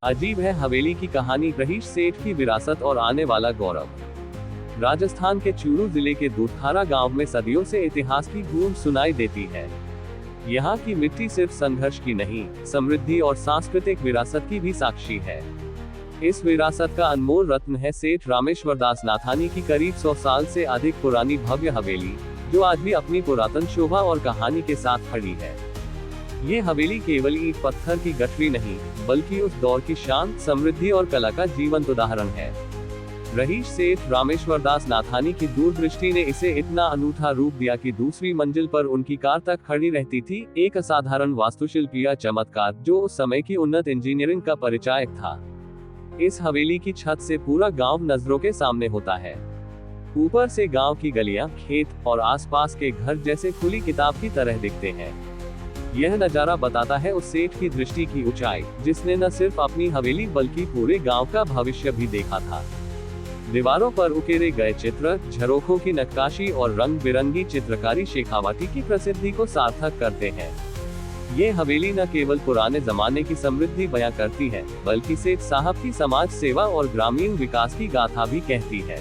अजीब है हवेली की कहानी, रहीश सेठ की विरासत और आने वाला गौरव। राजस्थान के चूरू जिले के दूधखारा गांव में सदियों से इतिहास की गूंज सुनाई देती है। यहाँ की मिट्टी सिर्फ संघर्ष की नहीं, समृद्धि और सांस्कृतिक विरासत की भी साक्षी है। इस विरासत का अनमोल रत्न है सेठ रामेश्वर दास नाथानी की करीब 100 साल से अधिक पुरानी भव्य हवेली, जो आज भी अपनी पुरातन शोभा और कहानी के साथ खड़ी है। ये हवेली केवल ईंट पत्थर की गठरी नहीं, बल्कि उस दौर की शान, समृद्धि और कला का जीवंत उदाहरण है। रहीश सेठ रामेश्वर दास नाथानी की दूरदृष्टि ने इसे इतना अनूठा रूप दिया कि दूसरी मंजिल पर उनकी कार तक खड़ी रहती थी, एक असाधारण वास्तुशिल्प या चमत्कार जो उस समय की उन्नत इंजीनियरिंग का परिचायक था। इस हवेली की छत से पूरा गांव नजरों के सामने होता है। ऊपर से गांव की गलियां, खेत और आसपास के घर जैसे खुली किताब की तरह दिखते हैं। यह नजारा बताता है उस सेठ की दृष्टि की ऊंचाई, जिसने न सिर्फ अपनी हवेली बल्कि पूरे गांव का भविष्य भी देखा था। दीवारों पर उकेरे गए चित्र, झरोखों की नक्काशी और रंग बिरंगी चित्रकारी शेखावाटी की प्रसिद्धि को सार्थक करते हैं। ये हवेली न केवल पुराने जमाने की समृद्धि बयां करती है, बल्कि सेठ साहब की समाज सेवा और ग्रामीण विकास की गाथा भी कहती है।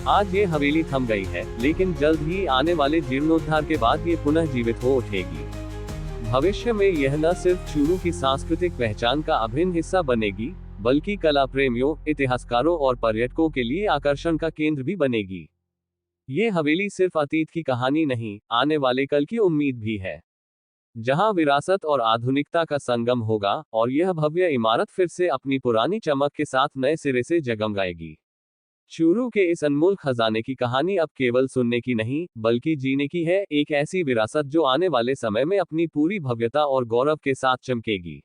आज ये हवेली थम गई है, लेकिन जल्द ही आने वाले जीर्णोद्धार के बाद ये पुनः जीवित हो उठेगी। भविष्य में यह न सिर्फ चूरू की सांस्कृतिक पहचान का अभिन्न हिस्सा बनेगी, बल्कि कला प्रेमियों, इतिहासकारों और पर्यटकों के लिए आकर्षण का केंद्र भी बनेगी। ये हवेली सिर्फ अतीत की कहानी नहीं, आने वाले कल की उम्मीद भी है, जहां विरासत और आधुनिकता का संगम होगा और यह भव्य इमारत फिर से अपनी पुरानी चमक के साथ नए सिरे से जगमगाएगी। चूरू के इस अनमोल खजाने की कहानी अब केवल सुनने की नहीं, बल्कि जीने की है, एक ऐसी विरासत जो आने वाले समय में अपनी पूरी भव्यता और गौरव के साथ चमकेगी।